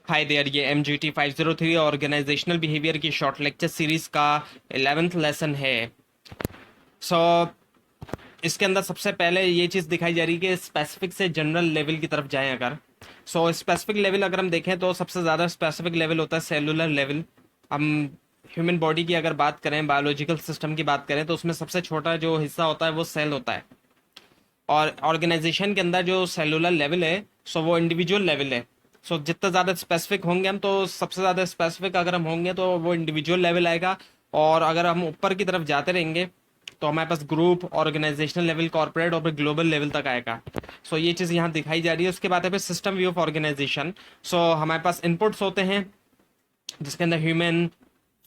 Hi there, ये MGT 503 organisational behaviour की short lecture series का 11th लेसन है। सो इसके अंदर सबसे पहले ये चीज़ दिखाई जा रही है कि स्पेसिफिक से जनरल लेवल की तरफ जाएं अगर। स्पेसिफिक लेवल अगर हम देखें तो सबसे ज़्यादा स्पेसिफिक लेवल होता है सेलुलर लेवल। हम ह्यूमन बॉडी की अगर बात करें, बायोलॉजिकल सिस्टम की बात करें, तो उसमें सबसे छोटा जो हिस्सा होता है वो सेल होता है। और ऑर्गेनाइजेशन के अंदर जो सेलुलर लेवल है वो इंडिविजुअल लेवल है। जितना ज़्यादा स्पेसिफिक होंगे हम, तो सबसे ज़्यादा स्पेसिफिक अगर हम होंगे तो वो इंडिविजुअल लेवल आएगा। और अगर हम ऊपर की तरफ जाते रहेंगे तो हमारे पास ग्रुप, ऑर्गेनाइजेशनल लेवल, कॉर्पोरेट और फिर ग्लोबल लेवल तक आएगा। ये चीज़ यहाँ दिखाई जा रही है। उसके बाद है फिर सिस्टम व्यू ऑफ ऑर्गेनाइजेशन। हमारे पास इनपुट्स होते हैं जिसके अंदर ह्यूमन,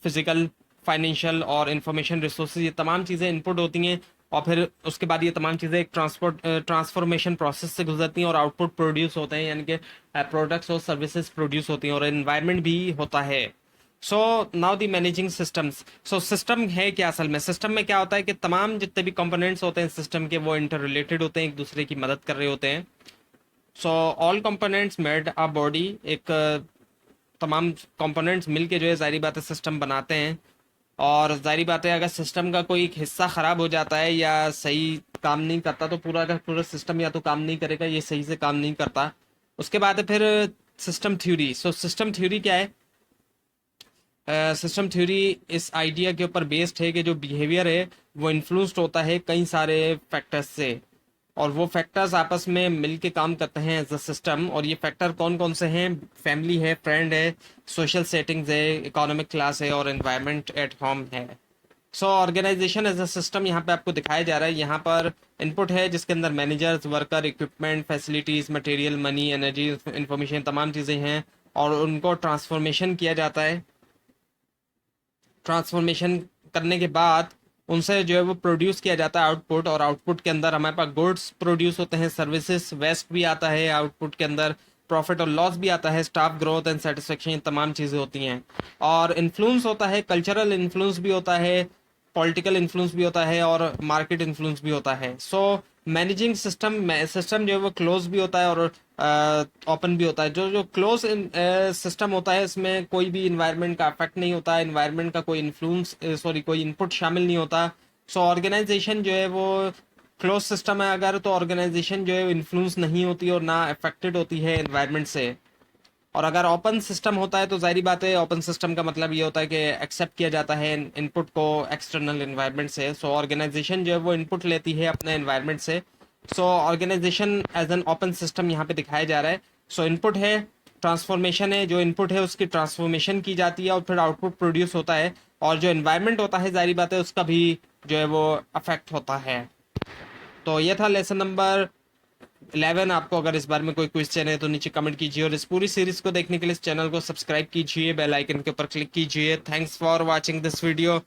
फिजिकल, फाइनेंशियल और इंफॉर्मेशन रिसोर्सेज, ये तमाम चीज़ें इनपुट होती हैं। और फिर उसके बाद ये तमाम चीज़ें एक ट्रांसफॉर्मेशन प्रोसेस से गुजरती हैं और आउटपुट प्रोड्यूस होते हैं, यानी कि प्रोडक्ट्स और सर्विसेज प्रोड्यूस होती हैं और एनवायरनमेंट भी होता है। Now the managing systems. System है क्या? असल में सिस्टम में क्या होता है कि तमाम जितने भी कंपोनेंट्स होते हैं सिस्टम के, वो इंटर रिलेटेड होते हैं, एक दूसरे की मदद कर रहे होते हैं। All components made a body. एक तमाम कंपोनेंट्स मिलके जो है ज़ाहिर बात है सिस्टम बनाते हैं। और ज़ाहिर बात है अगर सिस्टम का कोई एक हिस्सा ख़राब हो जाता है या सही काम नहीं करता तो पूरा का पूरा सिस्टम या तो काम नहीं करेगा, ये सही से काम नहीं करता। उसके बाद है फिर सिस्टम थ्योरी। सिस्टम थ्योरी क्या है? सिस्टम थ्योरी इस आइडिया के ऊपर बेस्ड है कि जो बिहेवियर है वो इन्फ्लुएंस्ड होता है कई सारे फैक्टर्स से, और वो फैक्टर्स आपस में मिलके काम करते हैं एज अ सिस्टम। और ये फैक्टर कौन कौन से हैं? फैमिली है, फ्रेंड है, सोशल सेटिंग्स है, इकोनॉमिक क्लास है और एनवायरनमेंट एट होम है। ऑर्गेनाइजेशन एज अ सिस्टम यहाँ पे आपको दिखाया जा रहा है। यहाँ पर इनपुट है जिसके अंदर managers, worker, equipment, facilities, material, money, energy, information, तमाम चीज़ें हैं। और उनको ट्रांसफॉर्मेशन किया जाता है। ट्रांसफॉर्मेशन करने के बाद उनसे जो है वो प्रोड्यूस किया जाता है आउटपुट। और आउटपुट के अंदर हमारे पास गुड्स प्रोड्यूस होते हैं, सर्विसेज, वेस्ट भी आता है आउटपुट के अंदर, प्रॉफिट और लॉस भी आता है, स्टाफ ग्रोथ एंड सेटिस्फेक्शन, तमाम चीज़ें होती हैं। और इन्फ्लुएंस होता है, कल्चरल इन्फ्लुएंस भी होता है, पॉलिटिकल इन्फ्लुएंस भी होता है और मार्केट इन्फ्लुएंस भी होता है। मैनेजिंग सिस्टम सिस्टम जो है वो क्लोज भी होता है और ओपन भी होता है। जो जो क्लोज सिस्टम होता है इसमें कोई भी इन्वायरमेंट का अफेक्ट नहीं होता, इन्वायरमेंट का कोई इन्फ्लुएंस कोई इनपुट शामिल नहीं होता। ऑर्गेनाइजेशन जो है वो क्लोज सिस्टम है अगर, तो ऑर्गेनाइजेशन जो है इन्फ्लुएंस नहीं होती और ना अफेक्टेड होती है इन्वायरमेंट से। और अगर ओपन सिस्टम होता है तो जाहिर बात है ओपन सिस्टम का मतलब ये होता है कि एक्सेप्ट किया जाता है इनपुट को एक्सटर्नल इन्वायरमेंट से। ऑर्गेनाइजेशन जो है वो इनपुट लेती है अपने इन्वायरमेंट से। Organisation as an open system यहाँ पे दिखाया जा रहा है। इनपुट है, ट्रांसफॉर्मेशन है, जो इनपुट है उसकी ट्रांसफॉर्मेशन की जाती है और फिर आउटपुट प्रोड्यूस होता है। और जो इन्वायरमेंट होता है जाहिर बात है उसका भी जो है वो अफेक्ट होता है। ये था लेसन नंबर 11। आपको अगर इस बारे में कोई क्वेश्चन है तो नीचे कमेंट कीजिए, और इस पूरी सीरीज को देखने के लिए इस चैनल को सब्सक्राइब कीजिए, बेल आइकन के ऊपर क्लिक कीजिए। Thanks for watching this video.